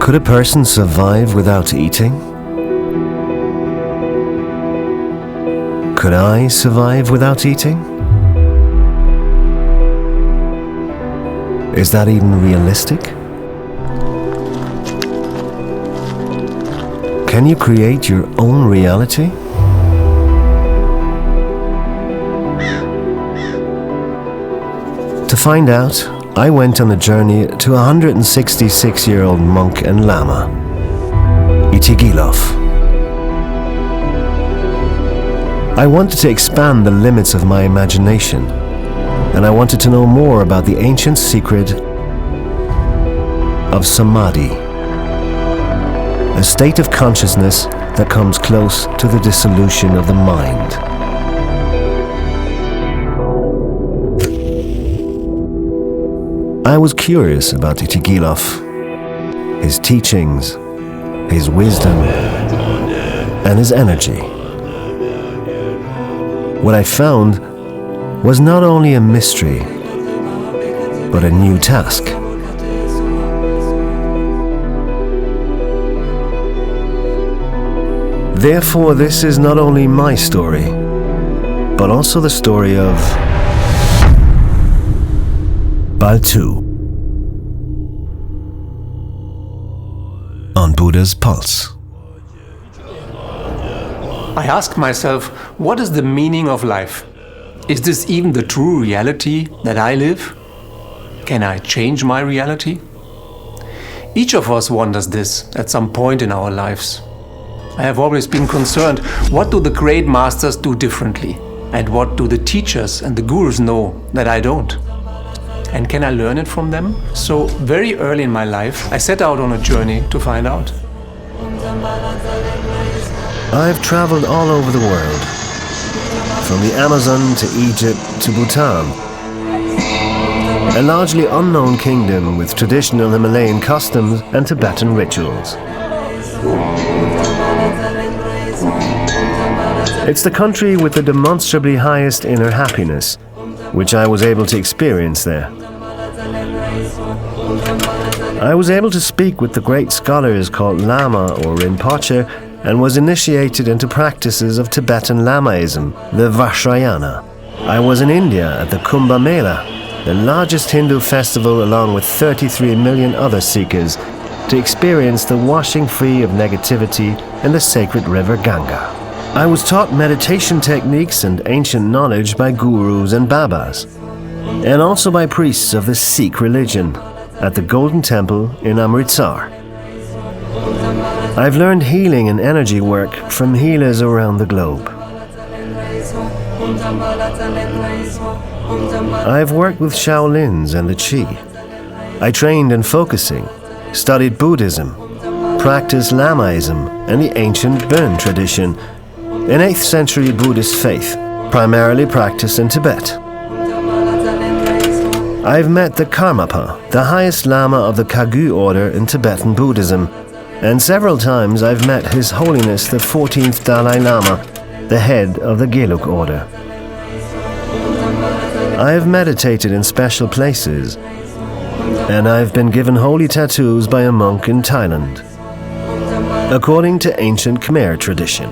Could a person survive without eating? Could I survive without eating? Is that even realistic? Can you create your own reality? To find out, I went on a journey to a 166-year-old monk and lama, Itigilov. I wanted to expand the limits of my imagination, and I wanted to know more about the ancient secret of samadhi, a state of consciousness that comes close to the dissolution of the mind. I was curious about Itigilov, his teachings, his wisdom, and his energy. What I found was not only a mystery, but a new task. Therefore, this is not only my story, but also the story of Baltou on Buddha's Pulse. I ask myself, what is the meaning of life? Is this even the true reality that I live? Can I change my reality? Each of us wonders this at some point in our lives. I have always been concerned, what do the great masters do differently? And what do the teachers and the gurus know that I don't? And can I learn it from them? So very early in my life, I set out on a journey to find out. I've traveled all over the world, from the Amazon to Egypt to Bhutan, a largely unknown kingdom with traditional Himalayan customs and Tibetan rituals. It's the country with the demonstrably highest inner happiness, which I was able to experience there. I was able to speak with the great scholars called lama or rinpoche, and was initiated into practices of Tibetan Lamaism, the Vajrayana. I was in India at the Kumbh Mela, the largest Hindu festival along with 33 million other seekers, to experience the washing free of negativity in the sacred river Ganga. I was taught meditation techniques and ancient knowledge by gurus and babas, and also by priests of the Sikh religion at the Golden Temple in Amritsar. I've learned healing and energy work from healers around the globe. I've worked with Shaolins and the Chi. I trained in focusing, studied Buddhism, practiced Lamaism and the ancient Bon tradition, an 8th century Buddhist faith, primarily practiced in Tibet. I've met the Karmapa, the highest Lama of the Kagyu order in Tibetan Buddhism, and several times I've met His Holiness the 14th Dalai Lama, the head of the Gelug order. I have meditated in special places, and I've been given holy tattoos by a monk in Thailand, according to ancient Khmer tradition.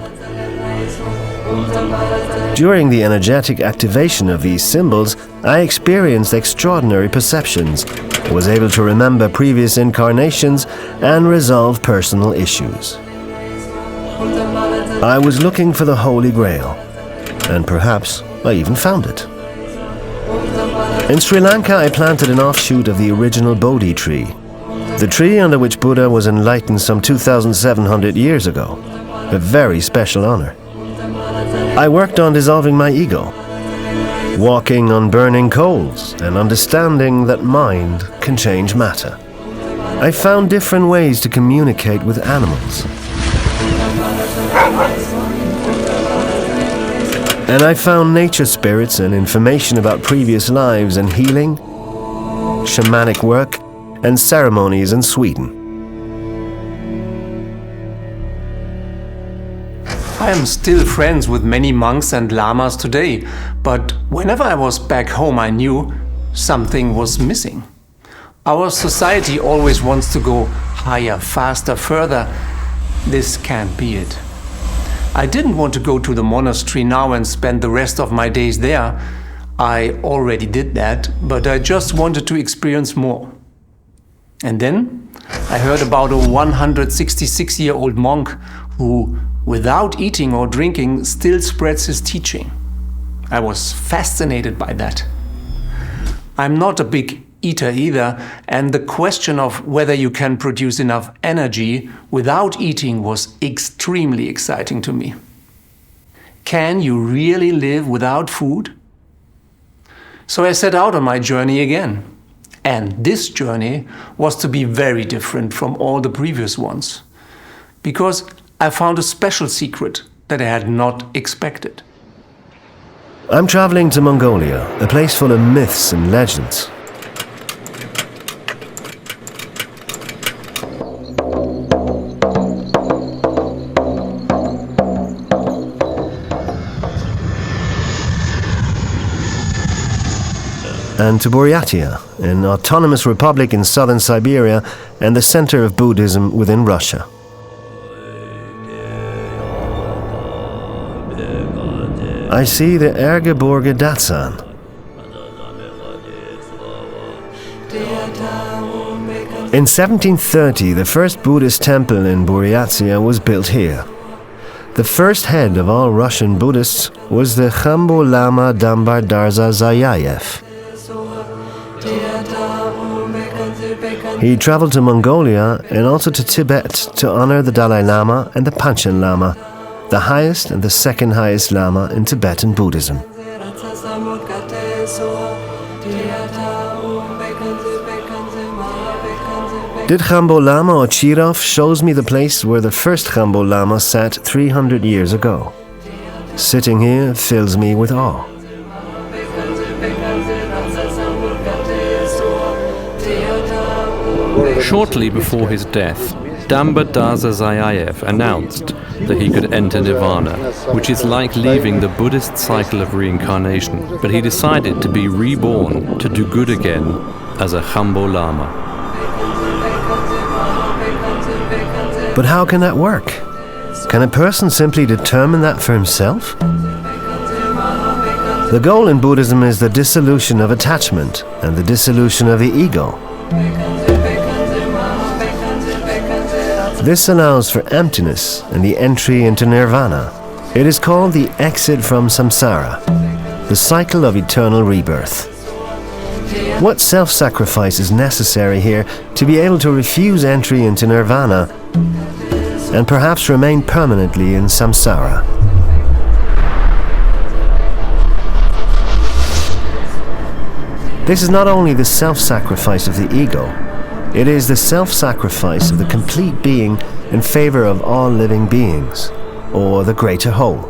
During the energetic activation of these symbols, I experienced extraordinary perceptions, was able to remember previous incarnations, and resolve personal issues. I was looking for the Holy Grail, and perhaps I even found it. In Sri Lanka, I planted an offshoot of the original Bodhi tree, the tree under which Buddha was enlightened some 2,700 years ago, a very special honor. I worked on dissolving my ego, walking on burning coals, and understanding that mind can change matter. I found different ways to communicate with animals. And I found nature spirits and information about previous lives and healing, shamanic work, and ceremonies in Sweden. I am still friends with many monks and lamas today, but whenever I was back home I knew something was missing. Our society always wants to go higher, faster, further. This can't be it. I didn't want to go to the monastery now and spend the rest of my days there. I already did that, but I just wanted to experience more. And then I heard about a 166-year-old monk who, without eating or drinking, still spreads his teaching. I was fascinated by that. I'm not a big eater either, and the question of whether you can produce enough energy without eating was extremely exciting to me. Can you really live without food? So I set out on my journey again. And this journey was to be very different from all the previous ones, because I found a special secret that I had not expected. I'm traveling to Mongolia, a place full of myths and legends. And to Buryatia, an autonomous republic in southern Siberia and the center of Buddhism within Russia. I see the Ergeborge Datsan. In 1730, the first Buddhist temple in Buryatia was built here. The first head of all Russian Buddhists was the Khambo Lama Dambar Darza Zayayev. He traveled to Mongolia and also to Tibet to honor the Dalai Lama and the Panchen Lama, the highest and the second highest Lama in Tibetan Buddhism. Did Khambo Lama Ochirov shows me the place where the first Khambo Lama sat 300 years ago. Sitting here fills me with awe. Shortly before his death, Dambar Darza Zayayev announced that he could enter nirvana, which is like leaving the Buddhist cycle of reincarnation, but he decided to be reborn to do good again as a Khambo Lama. But how can that work? Can a person simply determine that for himself? The goal in Buddhism is the dissolution of attachment and the dissolution of the ego. This allows for emptiness and the entry into nirvana. It is called the exit from samsara, the cycle of eternal rebirth. What self-sacrifice is necessary here to be able to refuse entry into nirvana and perhaps remain permanently in samsara? This is not only the self-sacrifice of the ego, it is the self-sacrifice of the complete being in favor of all living beings, or the greater whole.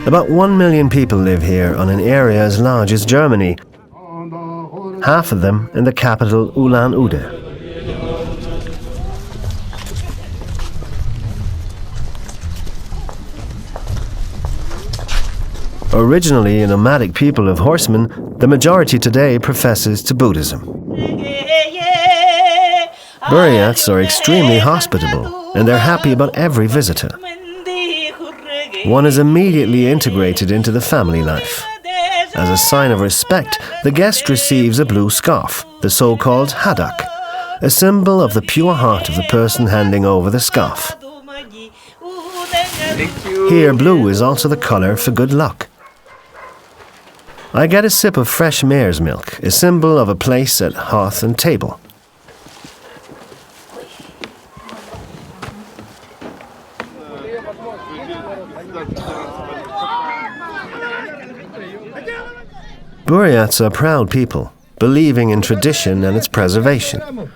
About 1 million people live here on an area as large as Germany, half of them in the capital Ulan-Ude. Originally a nomadic people of horsemen, the majority today professes to Buddhism. Buryats are extremely hospitable, and they're happy about every visitor. One is immediately integrated into the family life. As a sign of respect, the guest receives a blue scarf, the so-called hadak, a symbol of the pure heart of the person handing over the scarf. Here, blue is also the color for good luck. I get a sip of fresh mare's milk, a symbol of a place at hearth and table. Buryats are proud people, believing in tradition and its preservation.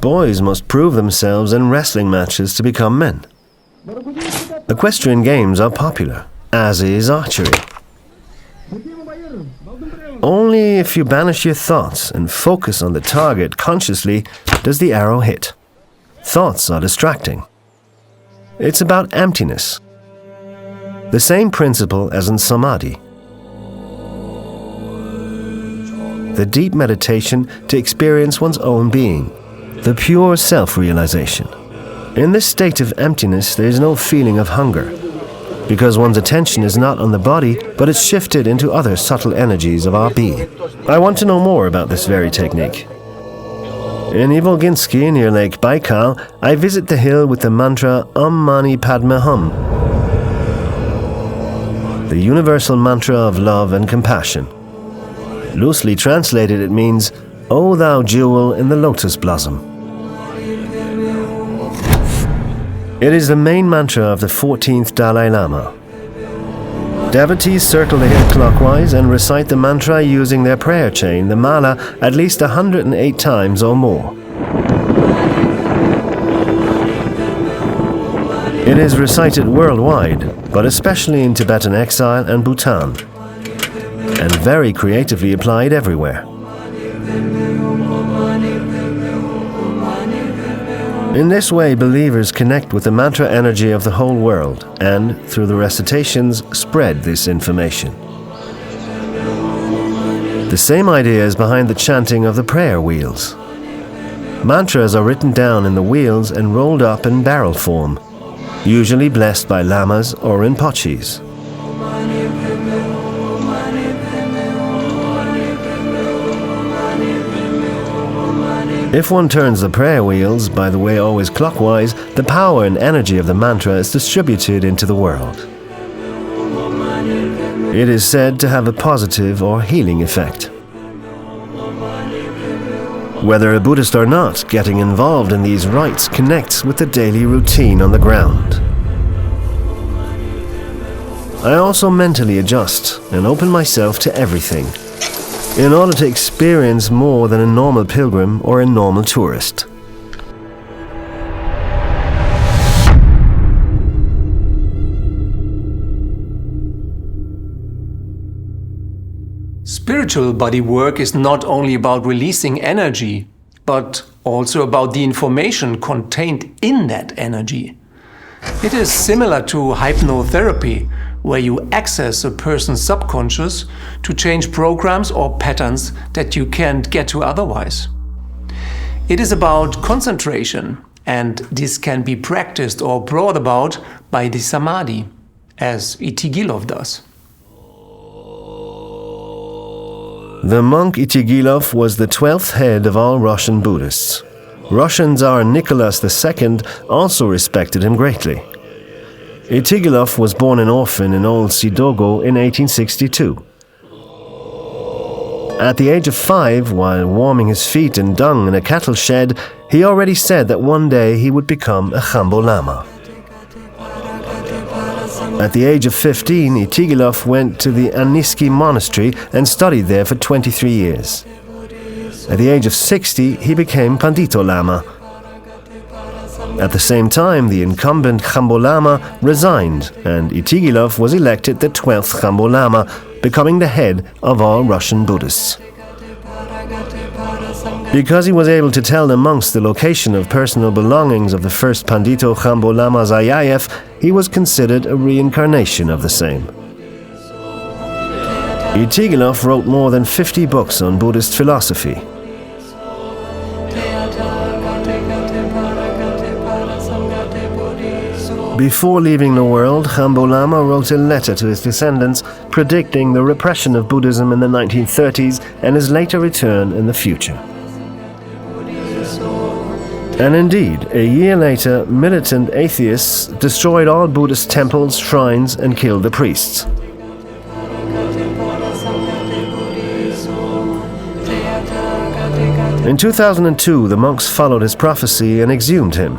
Boys must prove themselves in wrestling matches to become men. Equestrian games are popular, as is archery. Only if you banish your thoughts and focus on the target consciously does the arrow hit. Thoughts are distracting. It's about emptiness. The same principle as in samadhi. The deep meditation to experience one's own being, the pure self-realization. In this state of emptiness, there is no feeling of hunger, because one's attention is not on the body, but it's shifted into other subtle energies of our being. I want to know more about this very technique. In Ivolginsky, near Lake Baikal, I visit the hill with the mantra Om Mani Padme Hum, the universal mantra of love and compassion. Loosely translated, it means, O thou jewel in the lotus blossom. It is the main mantra of the 14th Dalai Lama. Devotees circle the hill clockwise and recite the mantra using their prayer chain, the mala, at least 108 times or more. It is recited worldwide, but especially in Tibetan exile and Bhutan, and very creatively applied everywhere. In this way, believers connect with the mantra energy of the whole world and, through the recitations, spread this information. The same idea is behind the chanting of the prayer wheels. Mantras are written down in the wheels and rolled up in barrel form, usually blessed by lamas or rinpoches. If one turns the prayer wheels, by the way always clockwise, the power and energy of the mantra is distributed into the world. It is said to have a positive or healing effect. Whether a Buddhist or not, getting involved in these rites connects with the daily routine on the ground. I also mentally adjust and open myself to everything, in order to experience more than a normal pilgrim or a normal tourist. Spiritual body work is not only about releasing energy, but also about the information contained in that energy. It is similar to hypnotherapy, where you access a person's subconscious to change programs or patterns that you can't get to otherwise. It is about concentration, and this can be practiced or brought about by the samadhi, as Itigilov does. The monk Itigilov was the 12th head of all Russian Buddhists. Russian Tsar Nicholas II also respected him greatly. Itigilov was born an orphan in Old Sidogo in 1862. At the age of 5, while warming his feet in dung in a cattle shed, he already said that one day he would become a Khambo Lama. At the age of 15, Itigilov went to the Aniski monastery and studied there for 23 years. At the age of 60, he became Pandito Lama. At the same time, the incumbent Khambo Lama resigned, and Itigilov was elected the 12th Khambo Lama, becoming the head of all Russian Buddhists. Because he was able to tell the monks the location of personal belongings of the first Pandito Khambo Lama Zayayev, he was considered a reincarnation of the same. Itigilov wrote more than 50 books on Buddhist philosophy. Before leaving the world, Khambo Lama wrote a letter to his descendants predicting the repression of Buddhism in the 1930s and his later return in the future. And indeed, a year later, militant atheists destroyed all Buddhist temples, shrines, and killed the priests. In 2002, the monks followed his prophecy and exhumed him.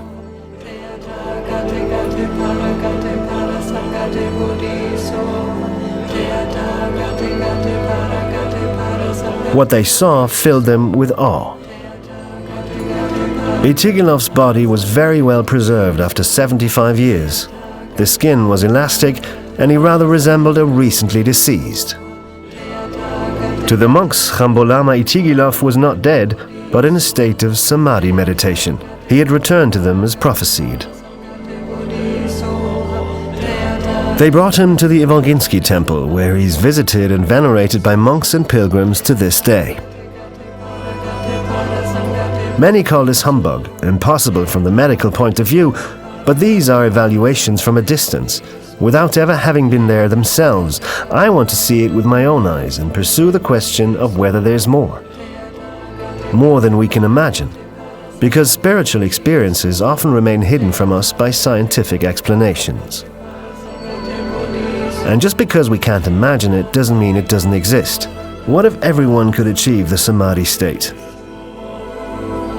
What they saw filled them with awe. Itigilov's body was very well preserved after 75 years. The skin was elastic, and he rather resembled a recently deceased. To the monks, Khambo Lama Itigilov was not dead, but in a state of samadhi meditation. He had returned to them as prophesied. They brought him to the Ivolginsky temple, where he's visited and venerated by monks and pilgrims to this day. Many call this humbug, impossible from the medical point of view, but these are evaluations from a distance. Without ever having been there themselves, I want to see it with my own eyes and pursue the question of whether there's more. More than we can imagine, because spiritual experiences often remain hidden from us by scientific explanations. And just because we can't imagine it doesn't mean it doesn't exist. What if everyone could achieve the samadhi state?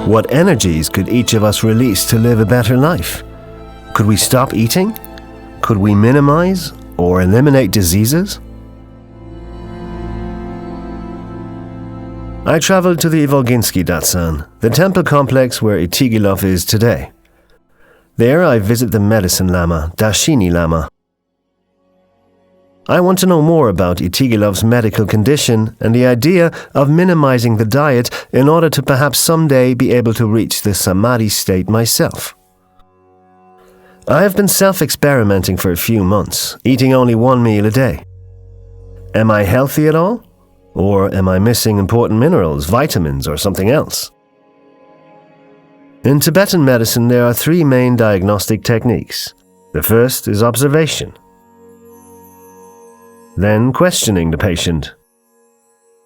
What energies could each of us release to live a better life? Could we stop eating? Could we minimize or eliminate diseases? I traveled to the Ivolginsky Datsan, the temple complex where Itigilov is today. There I visit the medicine lama, Dashini Lama. I want to know more about Itigilov's medical condition and the idea of minimizing the diet in order to perhaps someday be able to reach the samadhi state myself. I have been self-experimenting for a few months, eating only one meal a day. Am I healthy at all? Or am I missing important minerals, vitamins, or something else? In Tibetan medicine, there are three main diagnostic techniques. The first is observation, then questioning the patient,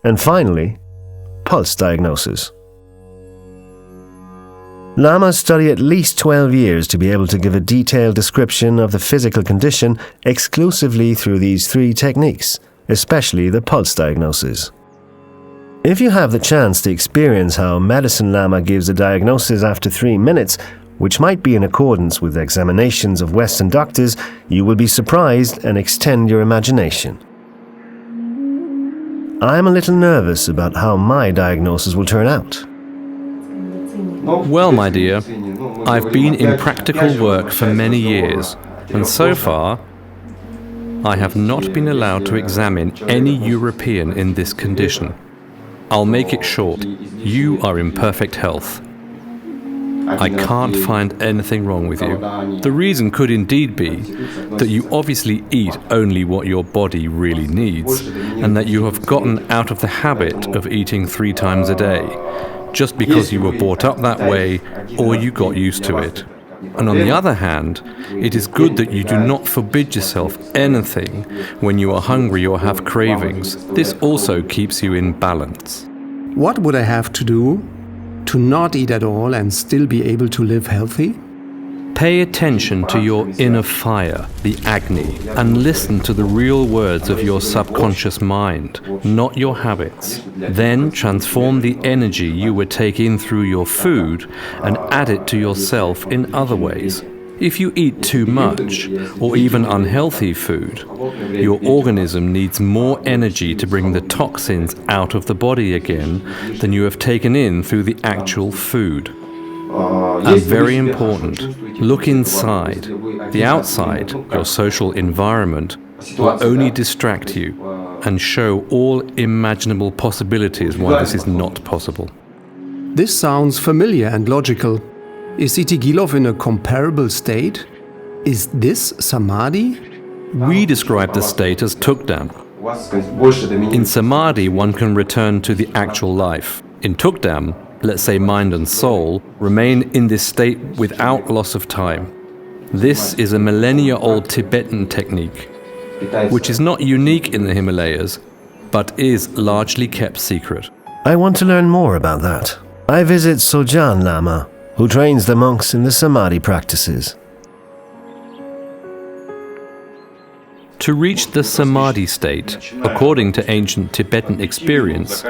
and finally, pulse diagnosis. Lamas study at least 12 years to be able to give a detailed description of the physical condition exclusively through these three techniques, especially the pulse diagnosis. If you have the chance to experience how medicine lama gives a diagnosis after 3 minutes, which might be in accordance with examinations of Western doctors, you will be surprised and extend your imagination. I am a little nervous about how my diagnosis will turn out. Well, my dear, I've been in practical work for many years, and so far, I have not been allowed to examine any European in this condition. I'll make it short. You are in perfect health. I can't find anything wrong with you. The reason could indeed be that you obviously eat only what your body really needs, and that you have gotten out of the habit of eating 3 times a day, just because you were brought up that way or you got used to it. And on the other hand, it is good that you do not forbid yourself anything when you are hungry or have cravings. This also keeps you in balance. What would I have to do to not eat at all and still be able to live healthy? Pay attention to your inner fire, the Agni, and listen to the real words of your subconscious mind, not your habits. Then transform the energy you would take in through your food and add it to yourself in other ways. If you eat too much, or even unhealthy food, your organism needs more energy to bring the toxins out of the body again than you have taken in through the actual food. And very important, look inside. The outside, your social environment, will only distract you and show all imaginable possibilities why this is not possible. This sounds familiar and logical. Is Itigilov in a comparable state? Is this samadhi? We describe the state as tukdam. In samadhi, one can return to the actual life. In tukdam, let's say mind and soul, remain in this state without loss of time. This is a millennia-old Tibetan technique, which is not unique in the Himalayas, but is largely kept secret. I want to learn more about that. I visit Sojan Lama, who trains the monks in the samadhi practices. To reach the samadhi state, according to ancient Tibetan experience,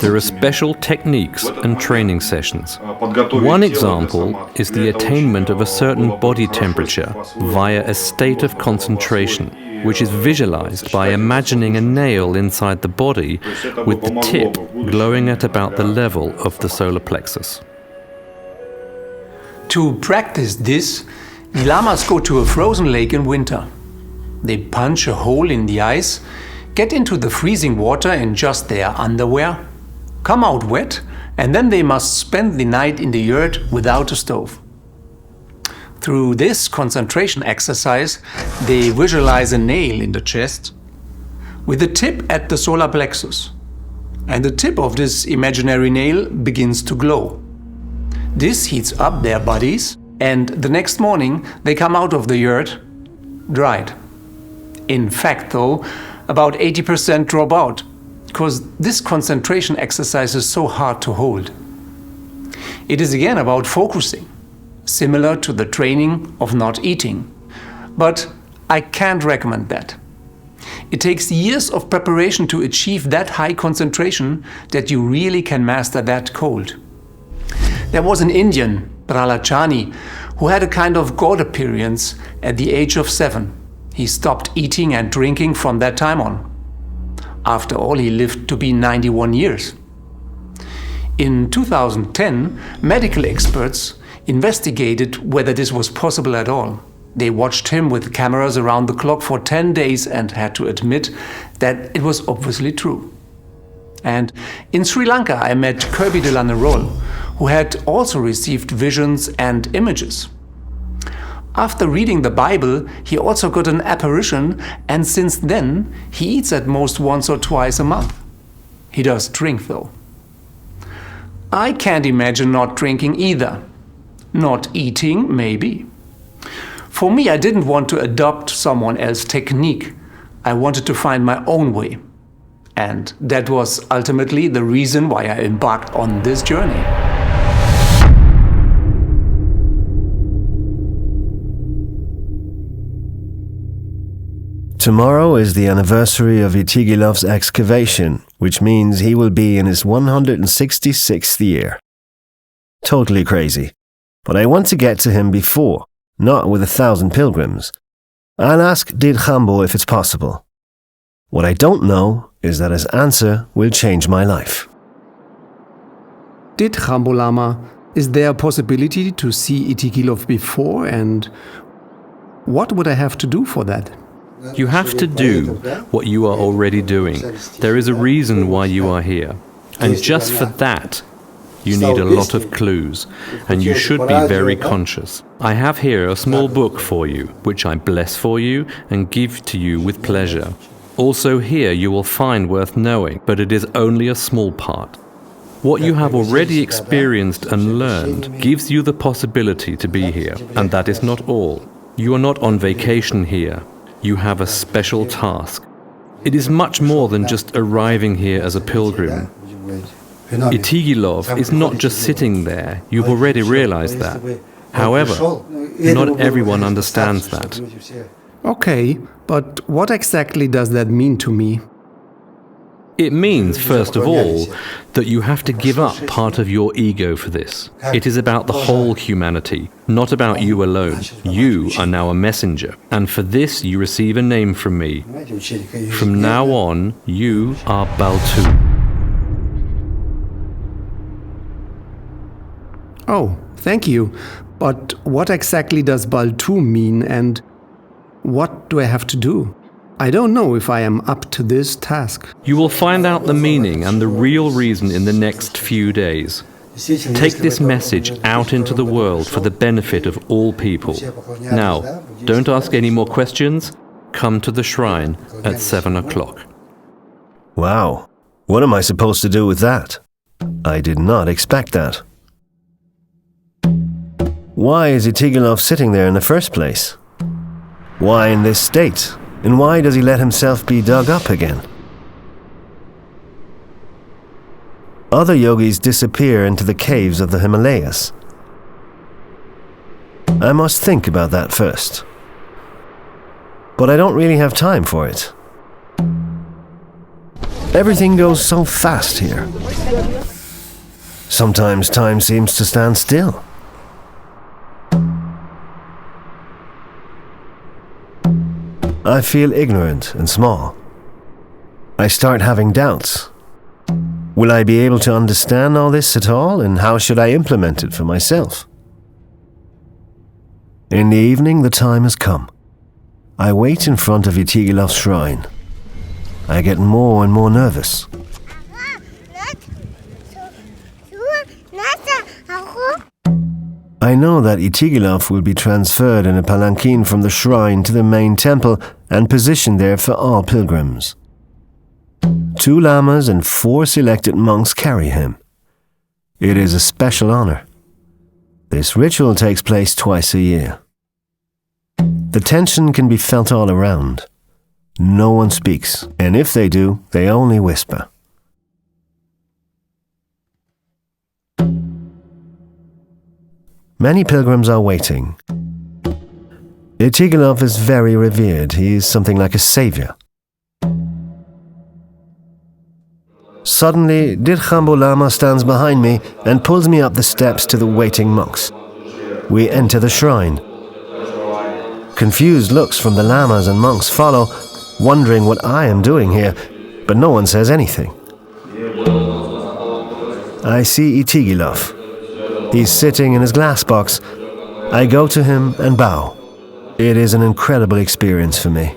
there are special techniques and training sessions. One example is the attainment of a certain body temperature via a state of concentration, which is visualized by imagining a nail inside the body with the tip glowing at about the level of the solar plexus. To practice this, the lamas go to a frozen lake in winter. They punch a hole in the ice, get into the freezing water in just their underwear, come out wet, and then they must spend the night in the yurt without a stove. Through this concentration exercise, they visualize a nail in the chest with the tip at the solar plexus. And the tip of this imaginary nail begins to glow. This heats up their bodies, and the next morning they come out of the yurt dried. In fact, though, about 80% drop out, because this concentration exercise is so hard to hold. It is again about focusing, similar to the training of not eating. But I can't recommend that. It takes years of preparation to achieve that high concentration that you really can master that cold. There was an Indian, Prahlad, who had a kind of god appearance at the age of 7. He stopped eating and drinking from that time on. After all, he lived to be 91 years. In 2010, medical experts investigated whether this was possible at all. They watched him with cameras around the clock for 10 days and had to admit that it was obviously true. And in Sri Lanka, I met Kirby de Lannerol, who had also received visions and images. After reading the Bible, he also got an apparition, and since then, he eats at most once or twice a month. He does drink, though. I can't imagine not drinking either. Not eating, maybe. For me, I didn't want to adopt someone else's technique. I wanted to find my own way. And that was ultimately the reason why I embarked on this journey. Tomorrow is the anniversary of Itigilov's excavation, which means he will be in his 166th year. Totally crazy. But I want to get to him before, not with 1,000 pilgrims. I'll ask Didhambo if it's possible. What I don't know is that his answer will change my life. Didhambo Lama, is there a possibility to see Itigilov before, and what would I have to do for that? You have to do what you are already doing. There is a reason why you are here. And just for that, you need a lot of clues, and you should be very conscious. I have here a small book for you, which I bless for you and give to you with pleasure. Also here you will find worth knowing, but it is only a small part. What you have already experienced and learned gives you the possibility to be here, and that is not all. You are not on vacation here. You have a special task. It is much more than just arriving here as a pilgrim. Itigilov is not just sitting there. You've already realized that. However, not everyone understands that. Okay, but what exactly does that mean to me? It means, first of all, that you have to give up part of your ego for this. It is about the whole humanity, not about you alone. You are now a messenger, and for this you receive a name from me. From now on, you are Baltou. Oh, thank you. But what exactly does Baltou mean, and what do I have to do? I don't know if I am up to this task. You will find out the meaning and the real reason in the next few days. Take this message out into the world for the benefit of all people. Now, don't ask any more questions. Come to the shrine at 7 o'clock. Wow, what am I supposed to do with that? I did not expect that. Why is Itigilov sitting there in the first place? Why in this state? And why does he let himself be dug up again? Other yogis disappear into the caves of the Himalayas. I must think about that first. But I don't really have time for it. Everything goes so fast here. Sometimes time seems to stand still. I feel ignorant and small. I start having doubts. Will I be able to understand all this at all, and how should I implement it for myself? In the evening, the time has come. I wait in front of Itigilov's shrine. I get more and more nervous. I know that Itigilov will be transferred in a palanquin from the shrine to the main temple and positioned there for all pilgrims. 2 lamas and 4 selected monks carry him. It is a special honor. This ritual takes place twice a year. The tension can be felt all around. No one speaks, and if they do, they only whisper. Many pilgrims are waiting. Itigilov is very revered. He is something like a savior. Suddenly, Dirkhambo Lama stands behind me and pulls me up the steps to the waiting monks. We enter the shrine. Confused looks from the lamas and monks follow, wondering what I am doing here, but no one says anything. I see Itigilov. He's sitting in his glass box. I go to him and bow. It is an incredible experience for me.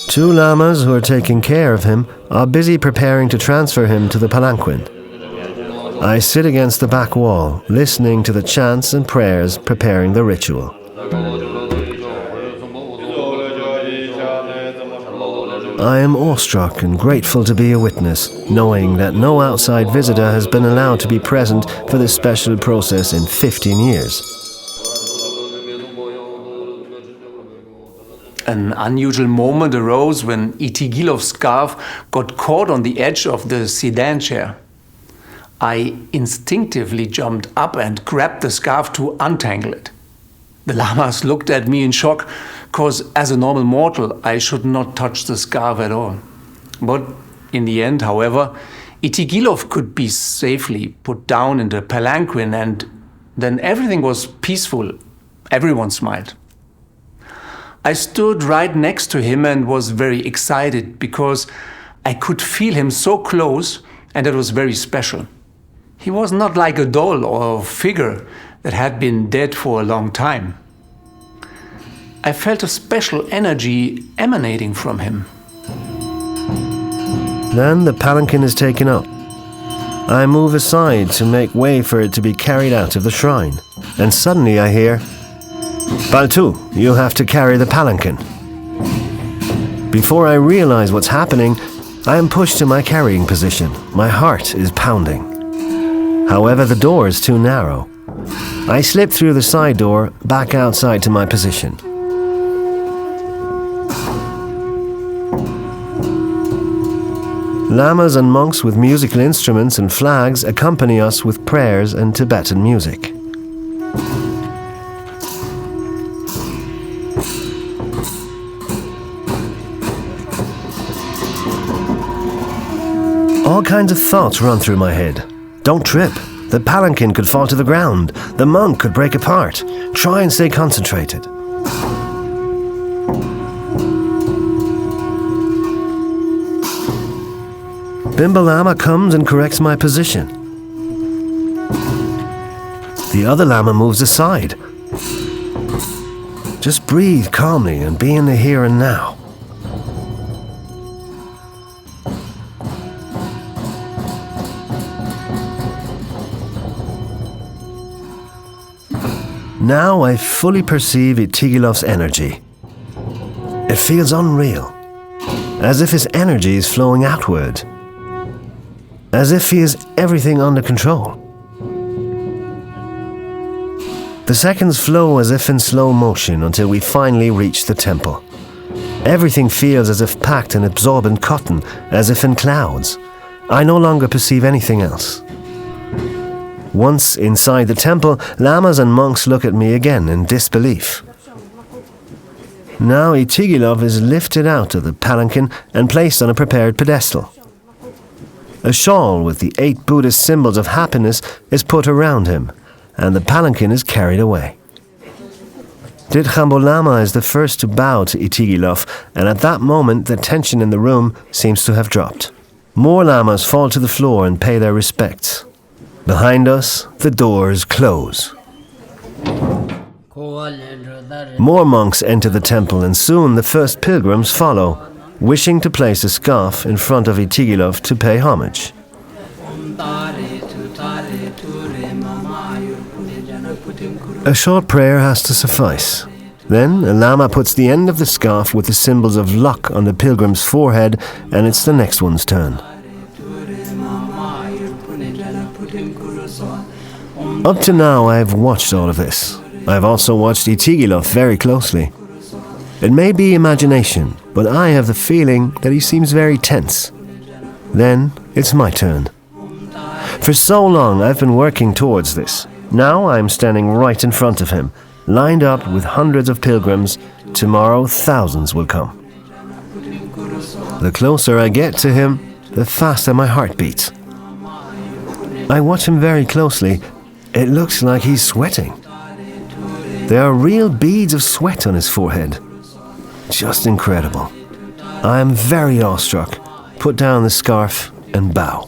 2 lamas who are taking care of him are busy preparing to transfer him to the palanquin. I sit against the back wall, listening to the chants and prayers preparing the ritual. I am awestruck and grateful to be a witness, knowing that no outside visitor has been allowed to be present for this special process in 15 years. An unusual moment arose when Itigilov's scarf got caught on the edge of the sedan chair. I instinctively jumped up and grabbed the scarf to untangle it. The lamas looked at me in shock, because as a normal mortal, I should not touch the scarf at all. But in the end, however, Itigilov could be safely put down in the palanquin, and then everything was peaceful. Everyone smiled. I stood right next to him and was very excited because I could feel him so close, and it was very special. He was not like a doll or a figure that had been dead for a long time. I felt a special energy emanating from him. Then the palanquin is taken up. I move aside to make way for it to be carried out of the shrine, and suddenly I hear, "Baltou, you have to carry the palanquin." Before I realize what's happening, I am pushed to my carrying position. My heart is pounding. However, the door is too narrow. I slip through the side door, back outside to my position. Lamas and monks with musical instruments and flags accompany us with prayers and Tibetan music. All kinds of thoughts run through my head. Don't trip. The palanquin could fall to the ground. The monk could break apart. Try and stay concentrated. Bimba Lama comes and corrects my position. The other Lama moves aside. Just breathe calmly and be in the here and now. Now I fully perceive Itigilov's energy. It feels unreal, as if his energy is flowing outward, as if he has everything under control. The seconds flow as if in slow motion until we finally reach the temple. Everything feels as if packed in absorbent cotton, as if in clouds. I no longer perceive anything else. Once inside the temple, lamas and monks look at me again in disbelief. Now Itigilov is lifted out of the palanquin and placed on a prepared pedestal. A shawl with the 8 Buddhist symbols of happiness is put around him, and the palanquin is carried away. Dirkhambo Lama is the first to bow to Itigilov, and at that moment the tension in the room seems to have dropped. More lamas fall to the floor and pay their respects. Behind us, the doors close. More monks enter the temple, and soon the first pilgrims follow, wishing to place a scarf in front of Itigilov to pay homage. A short prayer has to suffice. Then a lama puts the end of the scarf with the symbols of luck on the pilgrim's forehead, and it's the next one's turn. Up to now, I've watched all of this. I've also watched Itigilov very closely. It may be imagination, but I have the feeling that he seems very tense. Then it's my turn. For so long, I've been working towards this. Now I'm standing right in front of him, lined up with hundreds of pilgrims. Tomorrow, thousands will come. The closer I get to him, the faster my heart beats. I watch him very closely. It looks like he's sweating. There are real beads of sweat on his forehead. Just incredible. I am very awestruck. Put down the scarf and bow.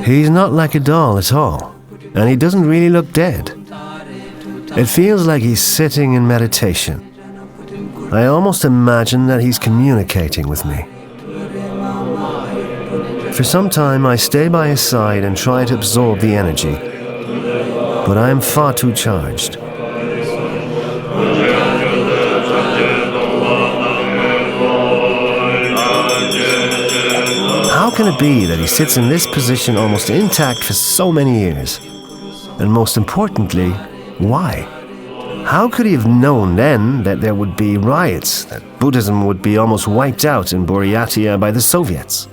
He's not like a doll at all, and he doesn't really look dead. It feels like he's sitting in meditation. I almost imagine that he's communicating with me. For some time, I stay by his side and try to absorb the energy, but I am far too charged. How can it be that he sits in this position almost intact for so many years? And most importantly, why? How could he have known then that there would be riots, that Buddhism would be almost wiped out in Buryatia by the Soviets?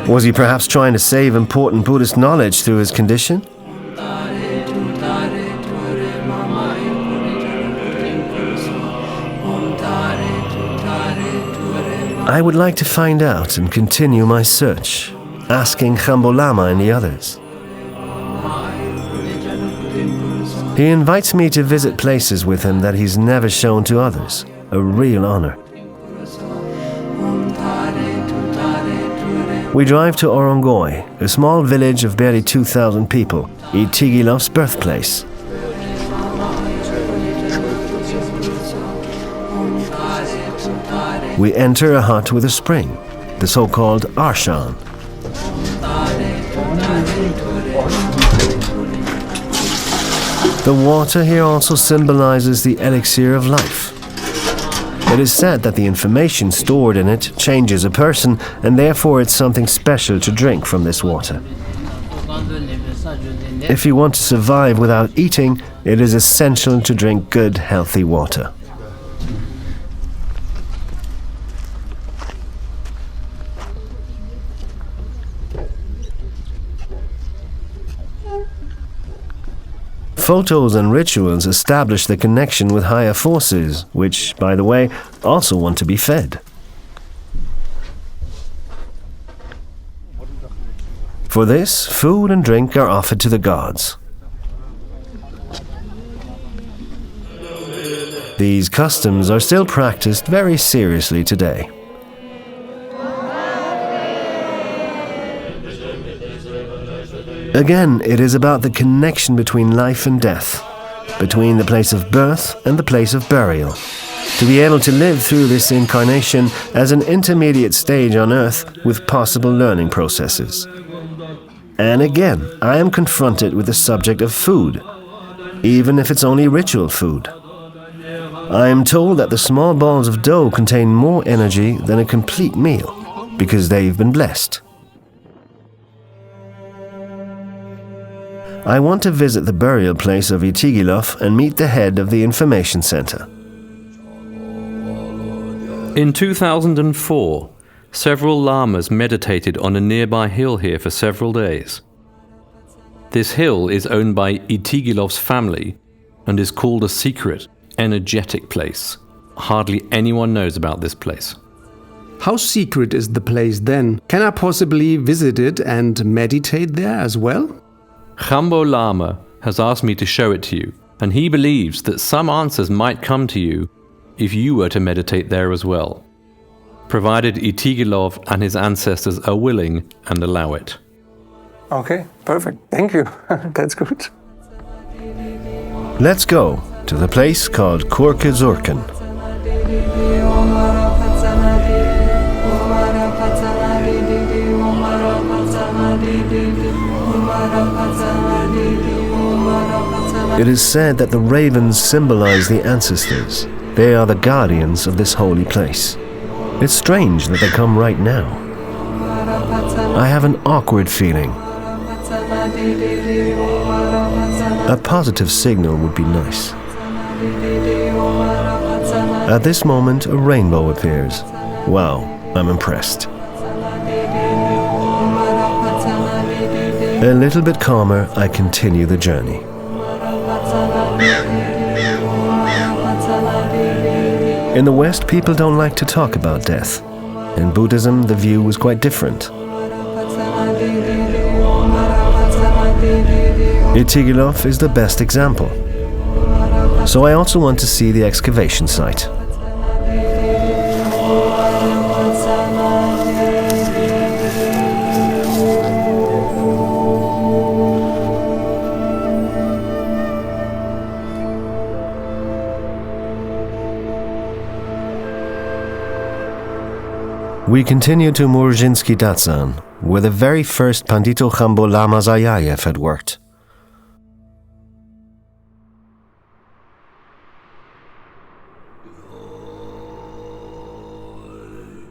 Was he perhaps trying to save important Buddhist knowledge through his condition? I would like to find out and continue my search, asking Khambo Lama and the others. He invites me to visit places with him that he's never shown to others, a real honor. We drive to Orongoi, a small village of barely 2,000 people, Itigilov's birthplace. We enter a hut with a spring, the so-called Arshan. The water here also symbolizes the elixir of life. It is said that the information stored in it changes a person, and therefore it's something special to drink from this water. If you want to survive without eating, it is essential to drink good, healthy water. Photos and rituals establish the connection with higher forces, which, by the way, also want to be fed. For this, food and drink are offered to the gods. These customs are still practiced very seriously today. Again, it is about the connection between life and death, between the place of birth and the place of burial. To be able to live through this incarnation as an intermediate stage on earth with possible learning processes. And again, I am confronted with the subject of food, even if it's only ritual food. I am told that the small balls of dough contain more energy than a complete meal, because they've been blessed. I want to visit the burial place of Itigilov and meet the head of the information center. In 2004, several lamas meditated on a nearby hill here for several days. This hill is owned by Itigilov's family and is called a secret, energetic place. Hardly anyone knows about this place. How secret is the place then? Can I possibly visit it and meditate there as well? Khambo Lama has asked me to show it to you, and he believes that some answers might come to you if you were to meditate there as well, provided Itigilov and his ancestors are willing and allow it. Okay, perfect. Thank you. That's good. Let's go to the place called Kurkazurkan. It is said that the ravens symbolize the ancestors. They are the guardians of this holy place. It's strange that they come right now. I have an awkward feeling. A positive signal would be nice. At this moment, a rainbow appears. Wow, I'm impressed. A little bit calmer, I continue the journey. In the West, people don't like to talk about death. In Buddhism, the view is quite different. Itigilov is the best example. So I also want to see the excavation site. We continue to Murzinsky Datsan, where the very first Pandito Khambo Lama Zayayev had worked.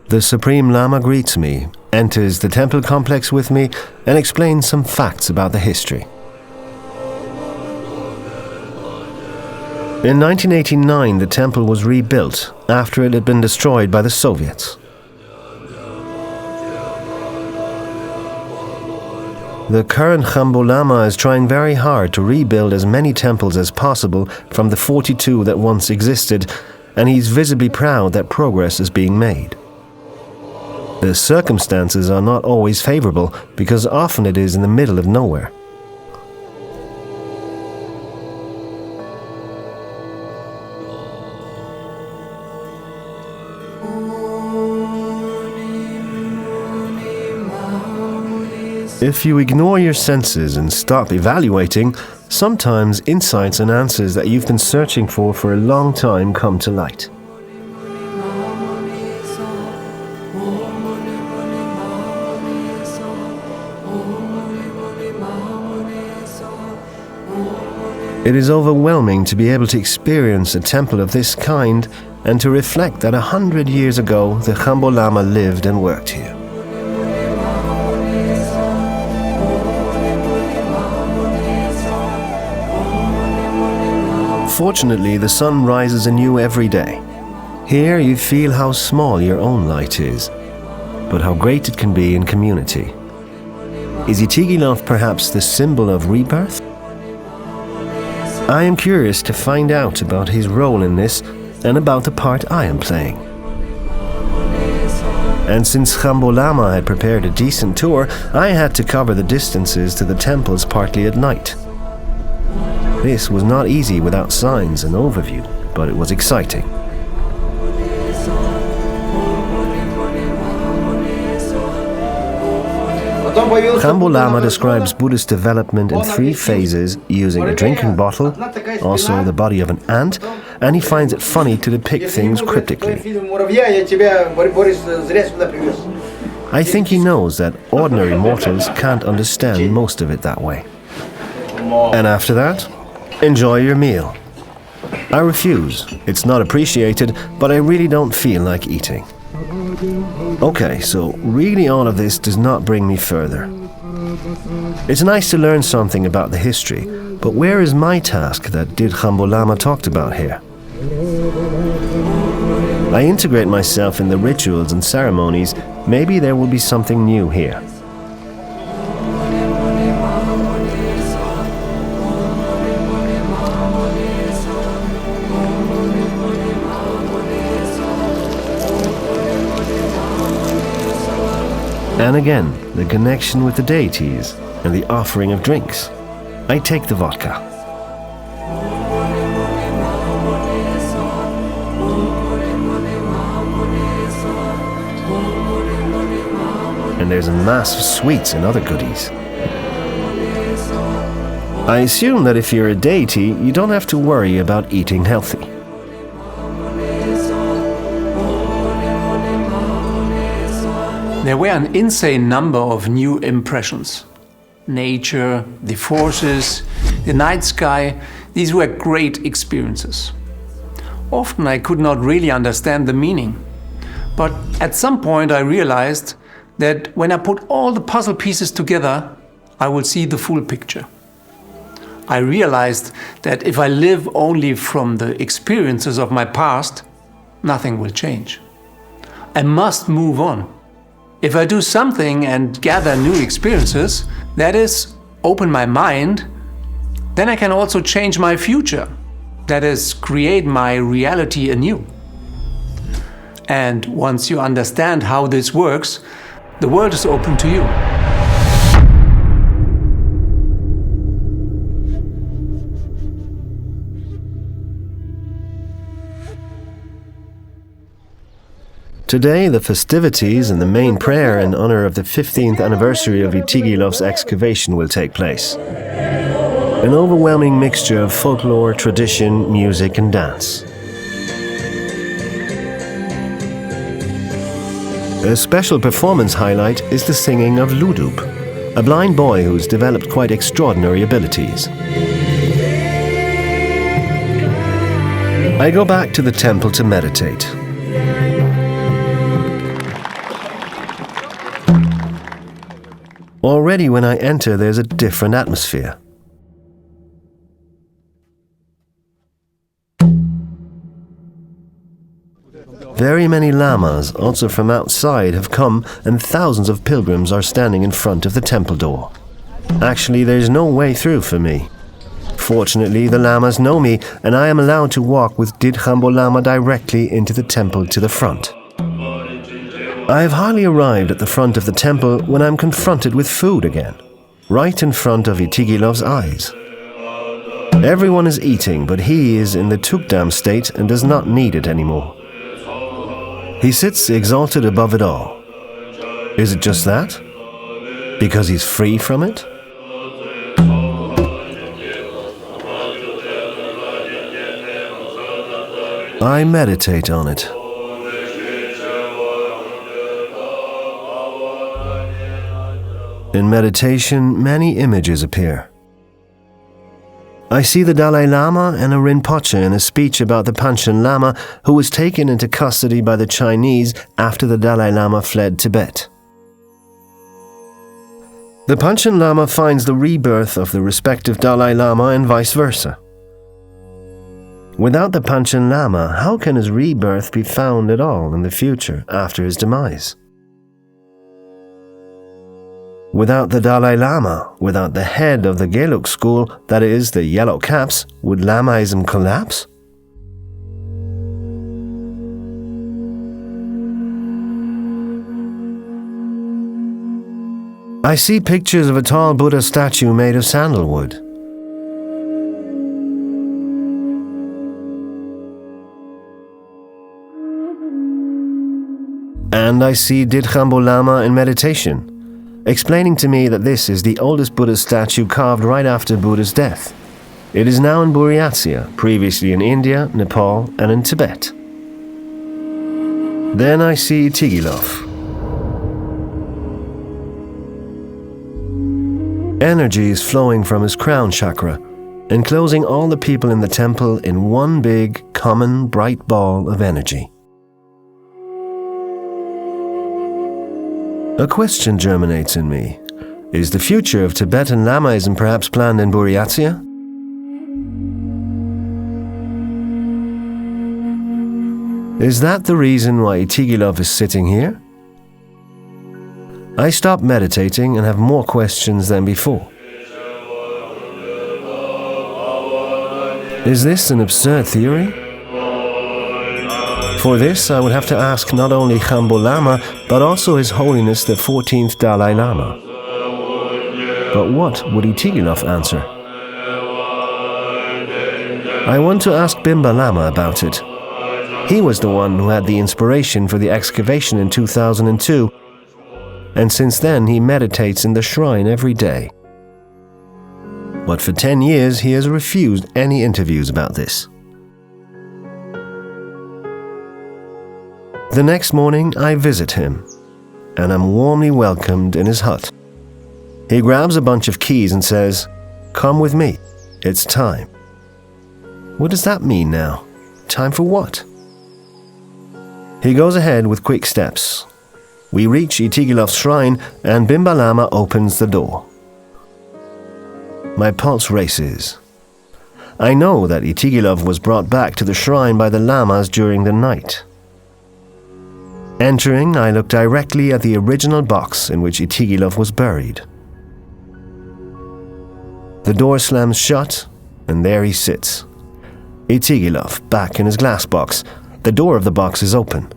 The Supreme Lama greets me, enters the temple complex with me, and explains some facts about the history. In 1989, the temple was rebuilt after it had been destroyed by the Soviets. The current Khambo Lama is trying very hard to rebuild as many temples as possible from the 42 that once existed, and he's visibly proud that progress is being made. The circumstances are not always favorable because often it is in the middle of nowhere. If you ignore your senses and stop evaluating, sometimes insights and answers that you've been searching for a long time come to light. It is overwhelming to be able to experience a temple of this kind and to reflect that 100 years ago the Khambo Lama lived and worked here. Fortunately, the sun rises anew every day. Here you feel how small your own light is, but how great it can be in community. Is Itigilov perhaps the symbol of rebirth? I am curious to find out about his role in this and about the part I am playing. And since Khambo Lama had prepared a decent tour, I had to cover the distances to the temples partly at night. This was not easy without signs and overview, but it was exciting. Khambo Lama describes Buddhist development in 3 phases using a drinking bottle, also the body of an ant, and he finds it funny to depict things cryptically. I think he knows that ordinary mortals can't understand most of it that way. And after that, enjoy your meal. I refuse. It's not appreciated, but I really don't feel like eating. Okay, so really all of this does not bring me further. It's nice to learn something about the history, but where is my task that Did Khambo Lama talked about here? I integrate myself in the rituals and ceremonies. Maybe there will be something new here. And again, the connection with the deities and the offering of drinks. I take the vodka. And there's a mass of sweets and other goodies. I assume that if you're a deity, you don't have to worry about eating healthy. There were an insane number of new impressions. Nature, the forces, the night sky, these were great experiences. Often I could not really understand the meaning. But at some point I realized that when I put all the puzzle pieces together, I will see the full picture. I realized that if I live only from the experiences of my past, nothing will change. I must move on. If I do something and gather new experiences, that is, open my mind, then I can also change my future. That is, create my reality anew. And once you understand how this works, the world is open to you. Today, the festivities and the main prayer in honor of the 15th anniversary of Itigilov's excavation will take place. An overwhelming mixture of folklore, tradition, music and dance. A special performance highlight is the singing of Ludub, a blind boy who's developed quite extraordinary abilities. I go back to the temple to meditate. Already when I enter, there's a different atmosphere. Very many lamas, also from outside, have come, and thousands of pilgrims are standing in front of the temple door. Actually, there's no way through for me. Fortunately, the lamas know me, and I am allowed to walk with Didhambo Lama directly into the temple to the front. I have hardly arrived at the front of the temple when I'm confronted with food again, right in front of Itigilov's eyes. Everyone is eating, but he is in the tukdam state and does not need it anymore. He sits exalted above it all. Is it just that? Because he's free from it? I meditate on it. In meditation, many images appear. I see the Dalai Lama and a Rinpoche in a speech about the Panchen Lama who was taken into custody by the Chinese after the Dalai Lama fled Tibet. The Panchen Lama finds the rebirth of the respective Dalai Lama and vice versa. Without the Panchen Lama, how can his rebirth be found at all in the future after his demise? Without the Dalai Lama, without the head of the Gelug school, that is, the yellow caps, would Lamaism collapse? I see pictures of a tall Buddha statue made of sandalwood. And I see Didhambo Lama in meditation, explaining to me that this is the oldest Buddha statue carved right after Buddha's death. It is now in Buryatia, previously in India, Nepal, and in Tibet. Then I see Itigilov. Energy is flowing from his crown chakra, enclosing all the people in the temple in one big, common, bright ball of energy. A question germinates in me. Is the future of Tibetan Lamaism perhaps planned in Buryatia? Is that the reason why Itigilov is sitting here? I stop meditating and have more questions than before. Is this an absurd theory? For this, I would have to ask not only Khambo Lama, but also His Holiness the 14th Dalai Lama. But what would Itigilov answer? I want to ask Bimba Lama about it. He was the one who had the inspiration for the excavation in 2002, and since then he meditates in the shrine every day. but for 10 years he has refused any interviews about this. The next morning I visit him, and am warmly welcomed in his hut. He grabs a bunch of keys and says, "Come with me, it's time." What does that mean now? Time for what? He goes ahead with quick steps. We reach Itigilov's shrine and Bimba Lama opens the door. My pulse races. I know that Itigilov was brought back to the shrine by the lamas during the night. Entering, I look directly at the original box in which Itigilov was buried. The door slams shut, and there he sits. Itigilov, back in his glass box. The door of the box is open.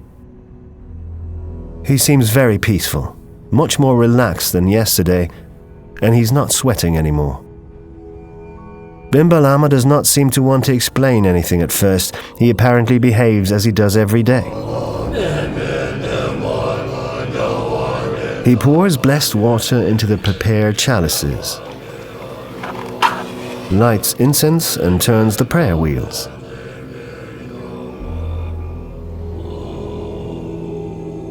He seems very peaceful, much more relaxed than yesterday, and he's not sweating anymore. Bimba Lama does not seem to want to explain anything at first. He apparently behaves as he does every day. He pours blessed water into the prepared chalices, lights incense and turns the prayer wheels.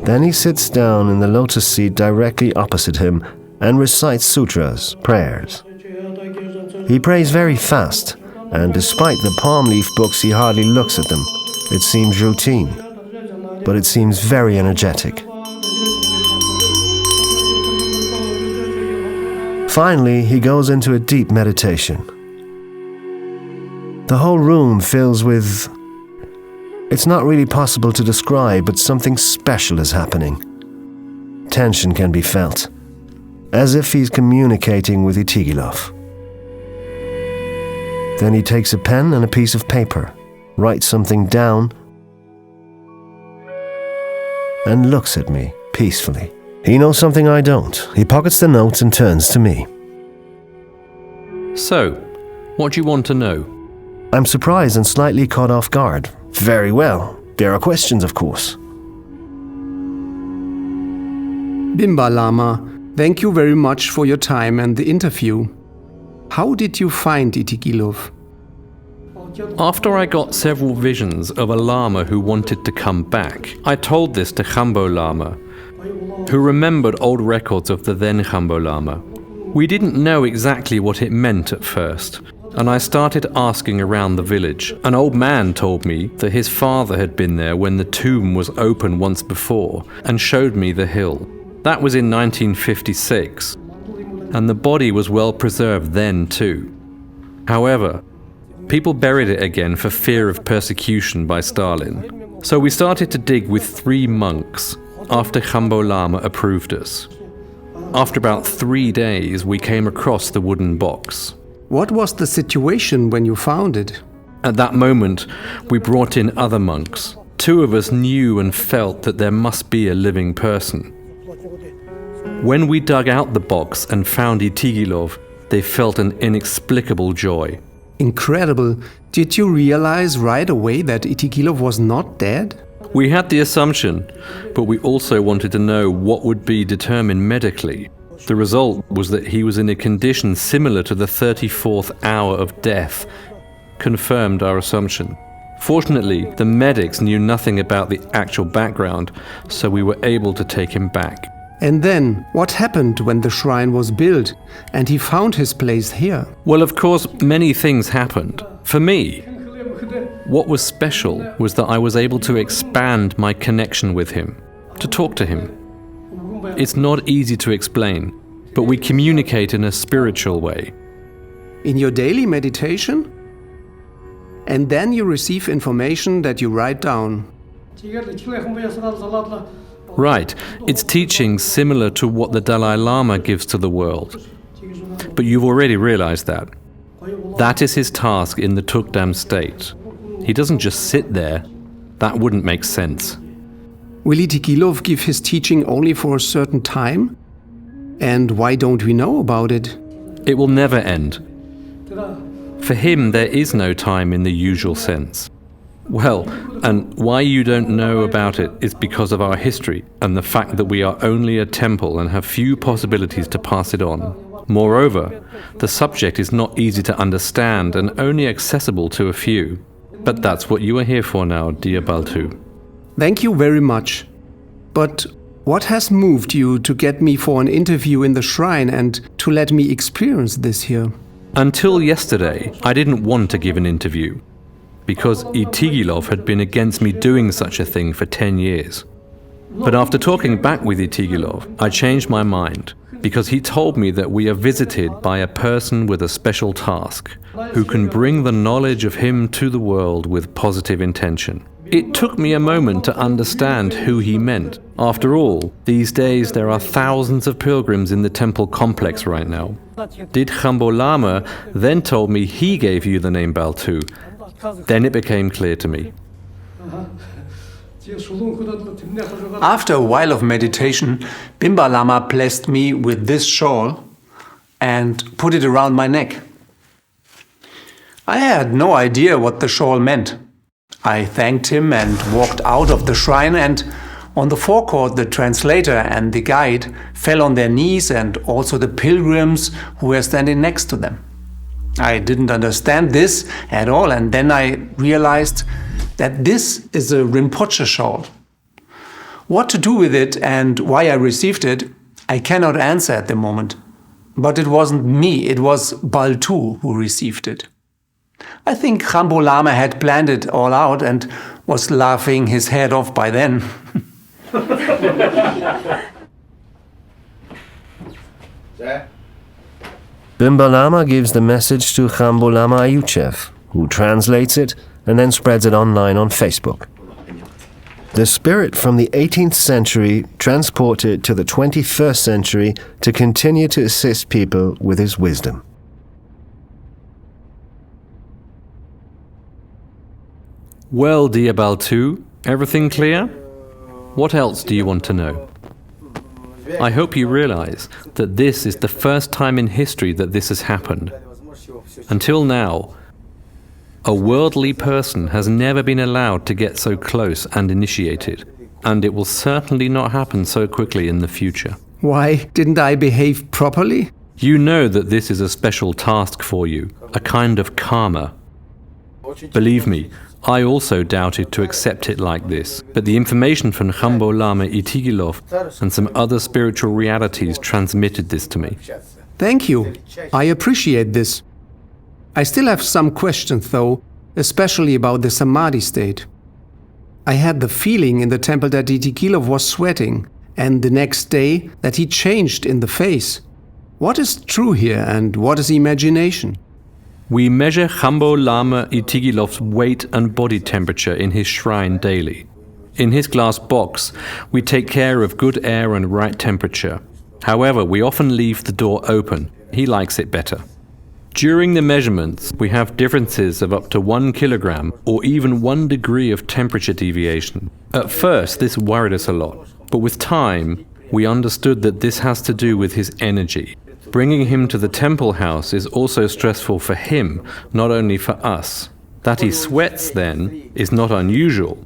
Then he sits down in the lotus seat directly opposite him and recites sutras, prayers. He prays very fast, and despite the palm leaf books he hardly looks at them. It seems routine, but it seems very energetic. Finally, he goes into a deep meditation. The whole room fills with... It's not really possible to describe, but something special is happening. Tension can be felt, as if he's communicating with Itigilov. Then he takes a pen and a piece of paper, writes something down, and looks at me peacefully. He knows something I don't. He pockets the notes and turns to me. So, what do you want to know? I'm surprised and slightly caught off guard. Very well. There are questions, of course. Bimba Lama, thank you very much for your time and the interview. How did you find Itigilov? After I got several visions of a lama who wanted to come back, I told this to Khambo Lama, who remembered old records of the then Khambo Lama. We didn't know exactly what it meant at first, and I started asking around the village. An old man told me that his father had been there when the tomb was open once before and showed me the hill. That was in 1956, and the body was well preserved then too. However, people buried it again for fear of persecution by Stalin. So we started to dig with 3 monks after Khambo Lama approved us. After about 3 days, we came across the wooden box. What was the situation when you found it? At that moment, we brought in other monks. 2 of us knew and felt that there must be a living person. When we dug out the box and found Itigilov, they felt an inexplicable joy. Incredible. Did you realize right away that Itigilov was not dead? We had the assumption, but we also wanted to know what would be determined medically. The result was that he was in a condition similar to the 34th hour of death, confirmed our assumption. Fortunately, the medics knew nothing about the actual background, so we were able to take him back. And then, what happened when the shrine was built and he found his place here? Well, of course, many things happened. For me, what was special was that I was able to expand my connection with him, to talk to him. It's not easy to explain, but we communicate in a spiritual way. In your daily meditation? And then you receive information that you write down. Right, it's teachings similar to what the Dalai Lama gives to the world. But you've already realized that. That is his task in the tukdam state. He doesn't just sit there. That wouldn't make sense. Will Itigilov give his teaching only for a certain time? And why don't we know about it? It will never end. For him, there is no time in the usual sense. Well, and why you don't know about it is because of our history and the fact that we are only a temple and have few possibilities to pass it on. Moreover, the subject is not easy to understand and only accessible to a few. But that's what you are here for now, dear Baltou. Thank you very much. But what has moved you to get me for an interview in the shrine and to let me experience this here? Until yesterday, I didn't want to give an interview, because Itigilov had been against me doing such a thing for 10 years. But after talking back with Itigilov, I changed my mind, because he told me that we are visited by a person with a special task, who can bring the knowledge of him to the world with positive intention. It took me a moment to understand who he meant. After all, these days there are thousands of pilgrims in the temple complex right now. Did Khambo Lama then told me he gave you the name Baltou? Then it became clear to me. After a while of meditation, Bimba Lama blessed me with this shawl and put it around my neck. I had no idea what the shawl meant. I thanked him and walked out of the shrine, and on the forecourt the translator and the guide fell on their knees, and also the pilgrims who were standing next to them. I didn't understand this at all, and then I realized that this is a Rinpoche shawl. What to do with it and why I received it, I cannot answer at the moment. But it wasn't me, it was Baltou who received it. I think Khambo Lama had planned it all out and was laughing his head off by then. Bimba Lama gives the message to Khambo Lama Ayuchev, who translates it and then spreads it online on Facebook. The spirit from the 18th century transported to the 21st century to continue to assist people with his wisdom. Well, dear Baltou, everything clear? What else do you want to know? I hope you realize that this is the first time in history that this has happened. Until now, a worldly person has never been allowed to get so close and initiated, and it will certainly not happen so quickly in the future. Why didn't I behave properly? You know that this is a special task for you, a kind of karma. Believe me, I also doubted to accept it like this, but the information from Khambo Lama Itigilov and some other spiritual realities transmitted this to me. Thank you. I appreciate this. I still have some questions though, especially about the samadhi state. I had the feeling in the temple that Itigilov was sweating, and the next day that he changed in the face. What is true here and what is imagination? We measure Khambo Lama Itigilov's weight and body temperature in his shrine daily. In his glass box, we take care of good air and right temperature. However, we often leave the door open. He likes it better. During the measurements, we have differences of up to 1 kilogram or even 1 degree of temperature deviation. At first, this worried us a lot, but with time, we understood that this has to do with his energy. Bringing him to the temple house is also stressful for him, not only for us. That he sweats then is not unusual,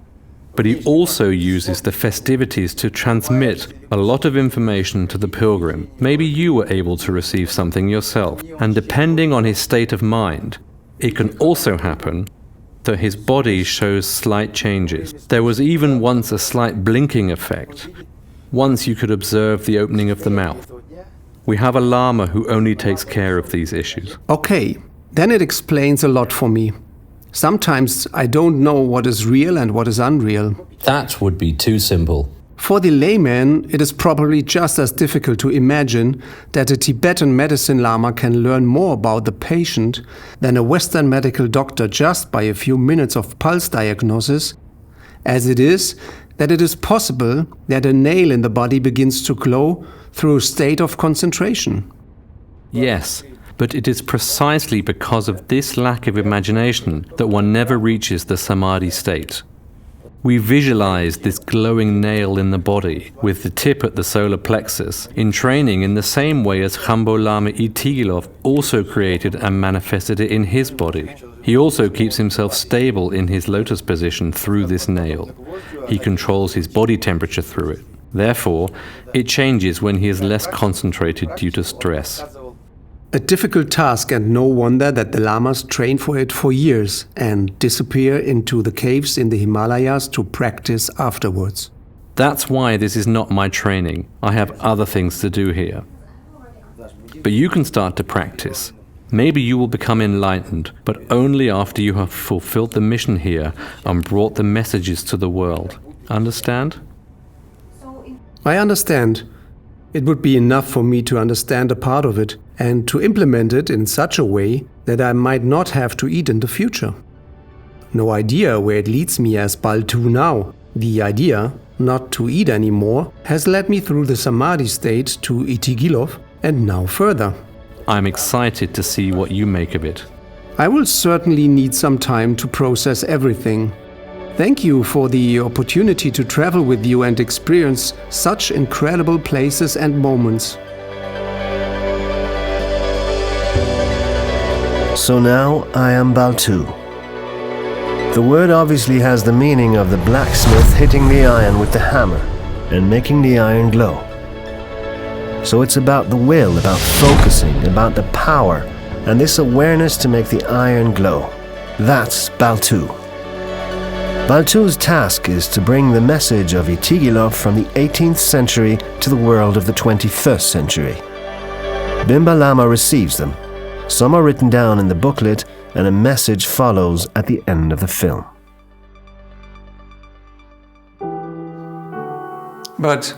but he also uses the festivities to transmit a lot of information to the pilgrim. Maybe you were able to receive something yourself, and depending on his state of mind, it can also happen that his body shows slight changes. There was even once a slight blinking effect. Once you could observe the opening of the mouth. We have a lama who only takes care of these issues. Okay, then it explains a lot for me. Sometimes I don't know what is real and what is unreal. That would be too simple. For the layman, it is probably just as difficult to imagine that a Tibetan medicine lama can learn more about the patient than a Western medical doctor just by a few minutes of pulse diagnosis, as it is that it is possible that a nail in the body begins to glow through a state of concentration. Yes, but it is precisely because of this lack of imagination that one never reaches the samadhi state. We visualize this glowing nail in the body with the tip at the solar plexus in training in the same way as Khambo Lama Itigilov also created and manifested it in his body. He also keeps himself stable in his lotus position through this nail. He controls his body temperature through it. Therefore, it changes when he is less concentrated due to stress. A difficult task, and no wonder that the lamas train for it for years and disappear into the caves in the Himalayas to practice afterwards. That's why this is not my training. I have other things to do here. But you can start to practice. Maybe you will become enlightened, but only after you have fulfilled the mission here and brought the messages to the world. Understand? I understand. It would be enough for me to understand a part of it and to implement it in such a way that I might not have to eat in the future. No idea where it leads me as Baltou now. The idea, not to eat anymore, has led me through the samadhi state to Itigilov and now further. I'm excited to see what you make of it. I will certainly need some time to process everything. Thank you for the opportunity to travel with you and experience such incredible places and moments. So now I am Baltou. The word obviously has the meaning of the blacksmith hitting the iron with the hammer and making the iron glow. So it's about the will, about focusing, about the power, and this awareness to make the iron glow. That's Baltou. Baltou's task is to bring the message of Itigilov from the 18th century to the world of the 21st century. Bimba Lama receives them. Some are written down in the booklet, and a message follows at the end of the film. But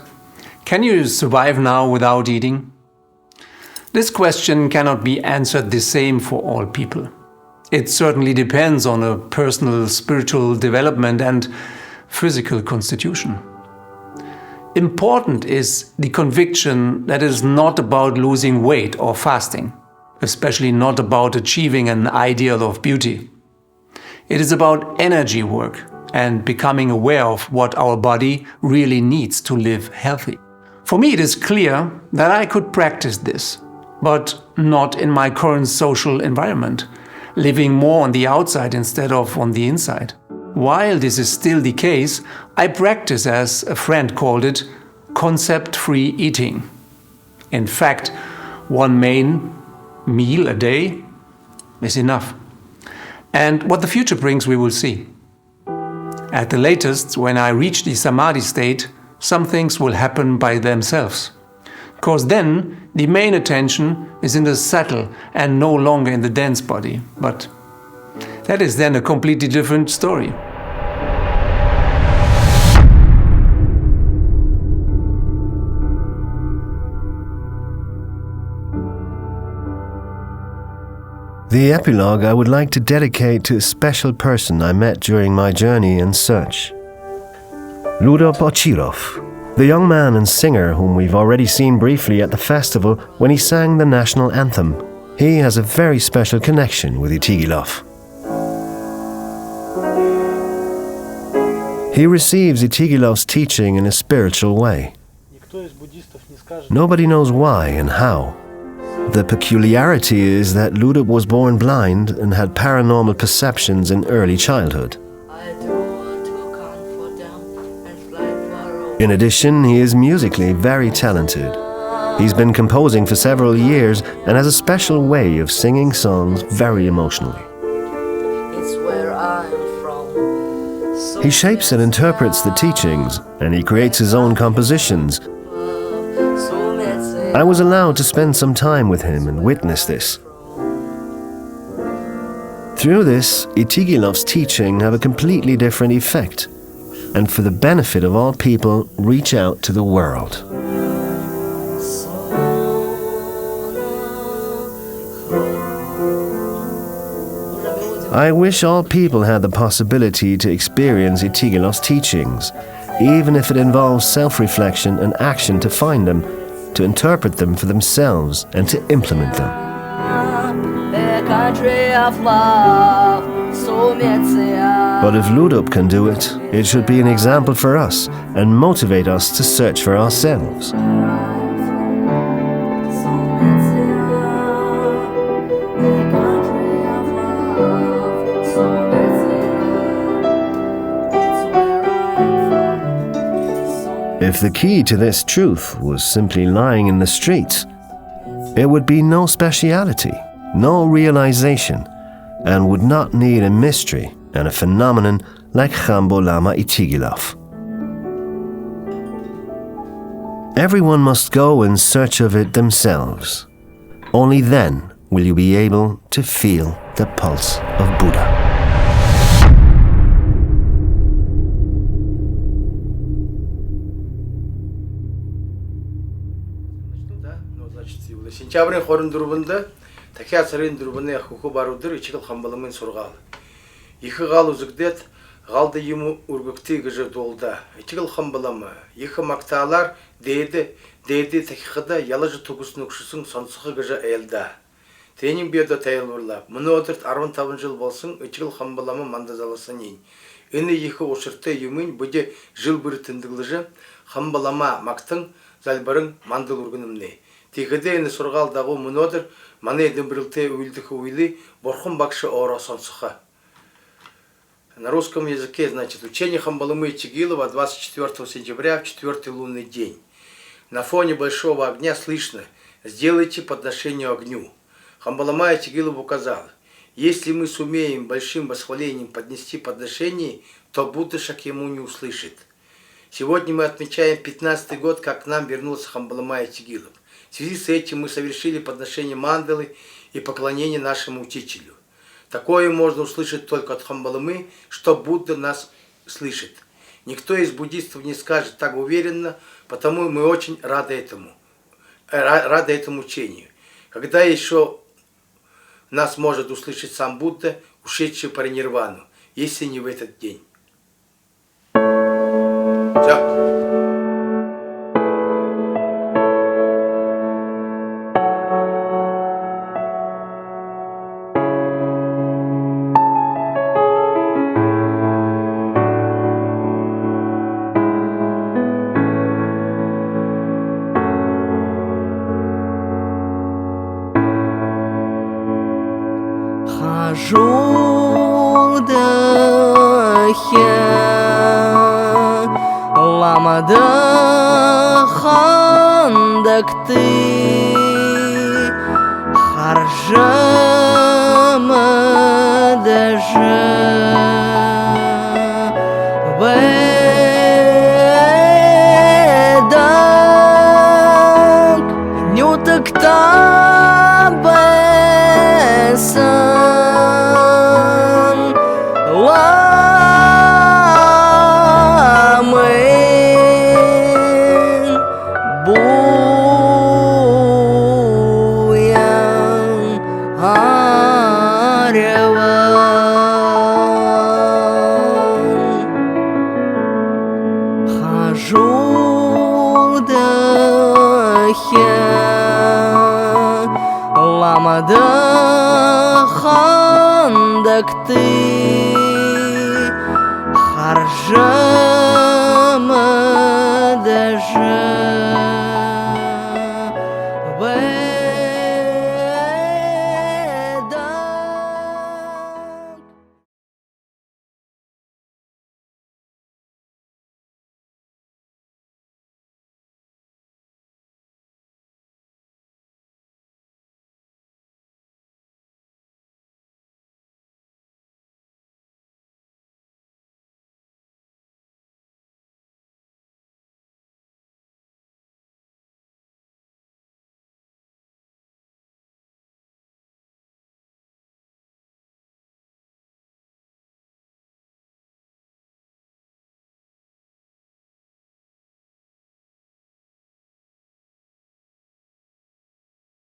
can you survive now without eating? This question cannot be answered the same for all people. It certainly depends on a personal spiritual development and physical constitution. Important is the conviction that it is not about losing weight or fasting, especially not about achieving an ideal of beauty. It is about energy work and becoming aware of what our body really needs to live healthy. For me, it is clear that I could practice this, but not in my current social environment, living more on the outside instead of on the inside. While this is still the case, I practice, as a friend called it, concept-free eating. In fact, one main meal a day is enough. And what the future brings, we will see. At the latest, when I reach the samadhi state, some things will happen by themselves. Because then the main attention is in the subtle and no longer in the dense body. But that is then a completely different story. The epilogue I would like to dedicate to a special person I met during my journey and search. Ludo Itigilov, the young man and singer whom we've already seen briefly at the festival when he sang the national anthem. He has a very special connection with Itigilov. He receives Itigilov's teaching in a spiritual way. Nobody knows why and how. The peculiarity is that Ludo was born blind and had paranormal perceptions in early childhood. In addition, he is musically very talented. He's been composing for several years and has a special way of singing songs very emotionally. He shapes and interprets the teachings, and he creates his own compositions. I was allowed to spend some time with him and witness this. Through this, Itigilov's teaching have a completely different effect, and for the benefit of all people, reach out to the world. I wish all people had the possibility to experience Itigilov's teachings, even if it involves self-reflection and action to find them, to interpret them for themselves, and to implement them. But if Ludo can do it, it should be an example for us and motivate us to search for ourselves. If the key to this truth was simply lying in the streets, it would be no speciality, no realization, and would not need a mystery and a phenomenon like Khambo Lama Itigilov. Everyone must go in search of it themselves. Only then will you be able to feel the pulse of Buddha. Сентябрийн 24-нд дахиад сарын 4-ны хөхө баруудыр Ичигил хамбаламын сургаал. Их гал үзэгдээд галда юм үргэгтэй гэж дуулда. Ичигил хамбалам их мактаалар дээдэ тахихада ялаж төгс нүгшсөн сонсох гэж аялда. Тренинг биеда тайлбарлап, мөн өдөрт 15 жыл болсон Ичигил хамбаламын мандазаласан ин. Энэ их уширтай юмын бүдэ жыл бүр тэндэглэжэ хамбалама мактын залбарын мандал үргэнэмнэ. Тихэдэ энэ сургаал дагуу мөн өдөр манай эдэмбрэлтэй уйлдэх уйли борхон багш оро сонсоха. На русском языке, значит, учение Хамбаламы Итигилова 24 сентября в 4-й лунный день. На фоне большого огня слышно: «Сделайте подношение огню». Хамбалама Итигилов указал: если мы сумеем большим восхвалением поднести подношение, то Будда ему не услышит. Сегодня мы отмечаем 15-й год, как к нам вернулся Хамбалама Итигилов. В связи с этим мы совершили подношение мандалы и поклонение нашему учителю. Такое можно услышать только от Хамбаламы, что Будда нас слышит. Никто из буддистов не скажет так уверенно, потому мы очень рады этому учению. Когда еще нас может услышать сам Будда, ушедший по нирвану, если не в этот день. Все. Ламада хандакты харжама даже беданг нютакта бесан Ламада хандакты